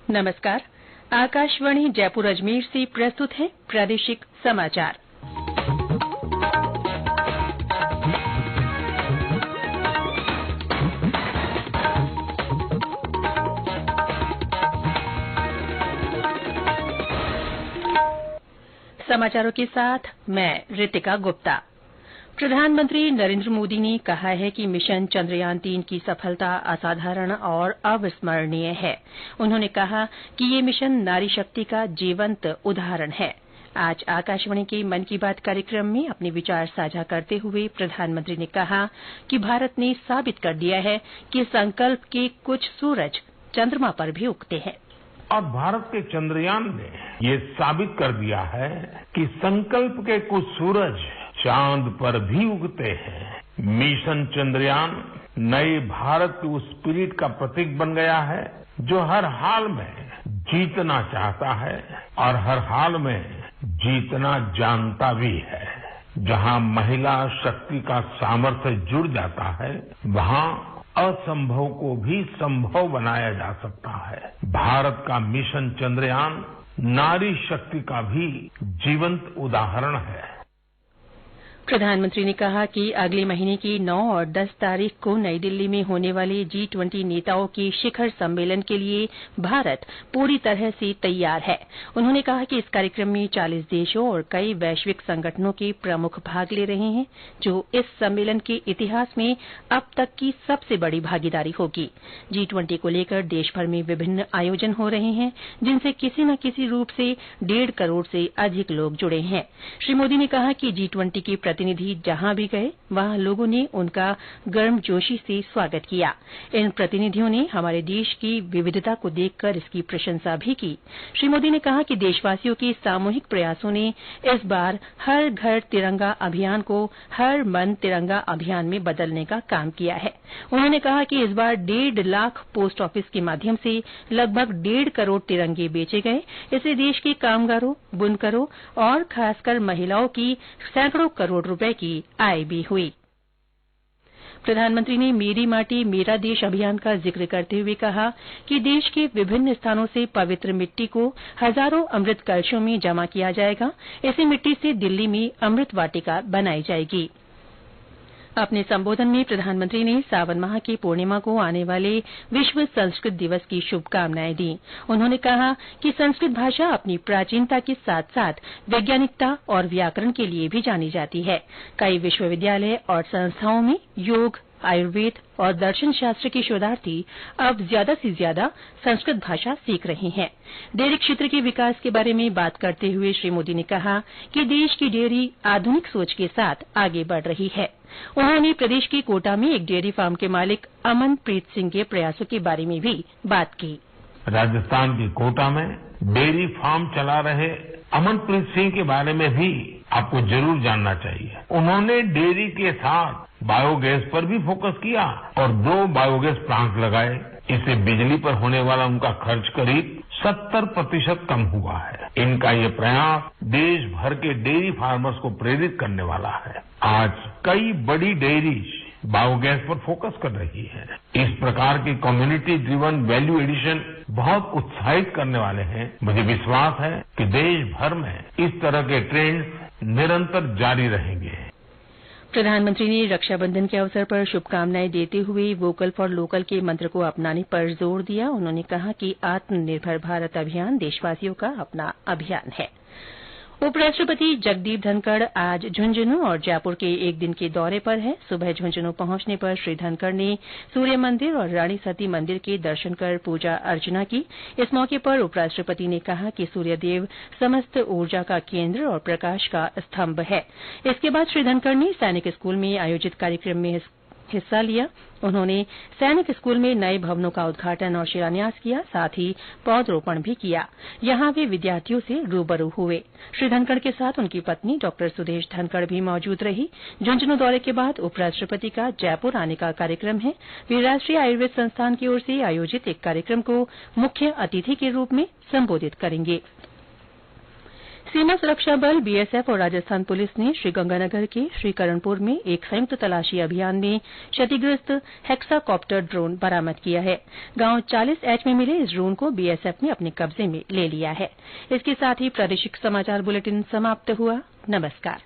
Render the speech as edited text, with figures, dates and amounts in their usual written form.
नमस्कार। आकाशवाणी जयपुर अजमेर से प्रस्तुत है प्रादेशिक समाचार। समाचारों के साथ मैं रितिका गुप्ता। प्रधानमंत्री नरेंद्र मोदी ने कहा है कि मिशन चंद्रयान-3 की सफलता असाधारण और अविस्मरणीय है। उन्होंने कहा कि ये मिशन नारी शक्ति का जीवंत उदाहरण है। आज आकाशवाणी के मन की बात कार्यक्रम में अपने विचार साझा करते हुए प्रधानमंत्री ने कहा कि भारत ने साबित कर दिया है कि संकल्प के कुछ सूरज चंद्रमा पर भी उगते हैं। और भारत के चंद्रयान ने ये साबित कर दिया है कि संकल्प के कुछ सूरज चांद पर भी उगते हैं। मिशन चंद्रयान नए भारत की उस स्पिरिट का प्रतीक बन गया है जो हर हाल में जीतना चाहता है और हर हाल में जीतना जानता भी है। जहां महिला शक्ति का सामर्थ्य जुड़ जाता है वहां असंभव को भी संभव बनाया जा सकता है। भारत का मिशन चंद्रयान नारी शक्ति का भी जीवंत उदाहरण है। प्रधानमंत्री ने कहा कि अगले महीने की 9 और 10 तारीख को नई दिल्ली में होने वाले G20 नेताओं के शिखर सम्मेलन के लिए भारत पूरी तरह से तैयार है। उन्होंने कहा कि इस कार्यक्रम में 40 देशों और कई वैश्विक संगठनों के प्रमुख भाग ले रहे हैं, जो इस सम्मेलन के इतिहास में अब तक की सबसे बड़ी भागीदारी होगी। G20 को लेकर देशभर में विभिन्न आयोजन हो रहे हैं, जिनसे किसी न किसी रूप से 1.5 करोड़ से अधिक लोग जुड़े हैं। श्री मोदी ने कहा कि G20 के प्रतिनिधि जहां भी गए वहां लोगों ने उनका गर्मजोशी से स्वागत किया। इन प्रतिनिधियों ने हमारे देश की विविधता को देखकर इसकी प्रशंसा भी की। श्री मोदी ने कहा कि देशवासियों के सामूहिक प्रयासों ने इस बार हर घर तिरंगा अभियान को हर मन तिरंगा अभियान में बदलने का काम किया है। उन्होंने कहा कि इस बार 1.5 लाख पोस्ट ऑफिस के माध्यम से लगभग 1.5 करोड़ तिरंगे बेचे गए। इससे देश के कामगारों, बुनकरों और खासकर महिलाओं की सैकड़ों करोड़ रुपए की आय भी हुई। प्रधानमंत्री ने मेरी माटी मेरा देश अभियान का जिक्र करते हुए कहा कि देश के विभिन्न स्थानों से पवित्र मिट्टी को हजारों अमृत कलशों में जमा किया जाएगा। इसी मिट्टी से दिल्ली में अमृत वाटिका बनाई जाएगी। अपने संबोधन में प्रधानमंत्री ने सावन माह की पूर्णिमा को आने वाले विश्व संस्कृत दिवस की शुभकामनाएं दी। उन्होंने कहा कि संस्कृत भाषा अपनी प्राचीनता के साथ साथ वैज्ञानिकता और व्याकरण के लिए भी जानी जाती है। कई विश्वविद्यालय और संस्थाओं में योग, आयुर्वेद और दर्शन शास्त्र के शोधार्थी अब ज्यादा से ज्यादा संस्कृत भाषा सीख रहे हैं। डेयरी क्षेत्र के विकास के बारे में बात करते हुए श्री मोदी ने कहा कि देश की डेयरी आधुनिक सोच के साथ आगे बढ़ रही है। उन्होंने प्रदेश के कोटा में एक डेयरी फार्म के मालिक अमनप्रीत सिंह के प्रयासों के बारे में भी बात की। राजस्थान के कोटा में डेयरी फार्म चला रहे अमनप्रीत सिंह के बारे में भी आपको जरूर जानना चाहिए। उन्होंने डेयरी के साथ बायोगैस पर भी फोकस किया और 2 बायोगैस प्लांट लगाए। इससे बिजली पर होने वाला उनका खर्च करीब 70% कम हुआ है। इनका ये प्रयास देश भर के डेयरी फार्मर्स को प्रेरित करने वाला है। आज कई बड़ी डेयरीज बायोगैस पर फोकस कर रही है। इस प्रकार की कम्युनिटी ड्रिवन वैल्यू एडिशन बहुत उत्साहित करने वाले हैं। मुझे विश्वास है कि देश भर में इस तरह के ट्रेंड्स निरंतर जारी रहेंगे। प्रधानमंत्री ने रक्षाबंधन के अवसर पर शुभकामनाएं देते हुए वोकल फॉर लोकल के मंत्र को अपनाने पर जोर दिया। उन्होंने कहा कि आत्मनिर्भर भारत अभियान देशवासियों का अपना अभियान है। उपराष्ट्रपति जगदीप धनखड़ आज झुंझुनू और जयपुर के एक दिन के दौरे पर हैं। सुबह झुंझुनू पहुंचने पर श्री धनखड़ ने सूर्य मंदिर और रानी सती मंदिर के दर्शन कर पूजा अर्चना की। इस मौके पर उपराष्ट्रपति ने कहा कि सूर्यदेव समस्त ऊर्जा का केंद्र और प्रकाश का स्तंभ है। इसके बाद श्री धनखड़ ने सैनिक स्कूल में आयोजित कार्यक्रम में हिस्सा लिया। उन्होंने सैनिक स्कूल में नए भवनों का उद्घाटन और शिलान्यास किया, साथ ही पौधरोपण भी किया। यहां वे विद्यार्थियों से रूबरू हुए। श्री धनखड़ के साथ उनकी पत्नी डॉ सुदेश धनखड़ भी मौजूद रही। झुंझुनू दौरे के बाद उपराष्ट्रपति का जयपुर आने का कार्यक्रम है। वे राष्ट्रीय आयुर्वेद संस्थान की ओर से आयोजित एक कार्यक्रम को मुख्य अतिथि के रूप में संबोधित करेंगे। सीमा सुरक्षा बल बीएसएफ और राजस्थान पुलिस ने श्रीगंगानगर के श्रीकरणपुर में एक संयुक्त तलाशी अभियान में क्षतिग्रस्त हेक्साकॉप्टर ड्रोन बरामद किया है। गांव 40H में मिले इस ड्रोन को बीएसएफ ने अपने कब्जे में ले लिया है। इसके साथ ही प्रादेशिक समाचार बुलेटिन समाप्त हुआ। नमस्कार।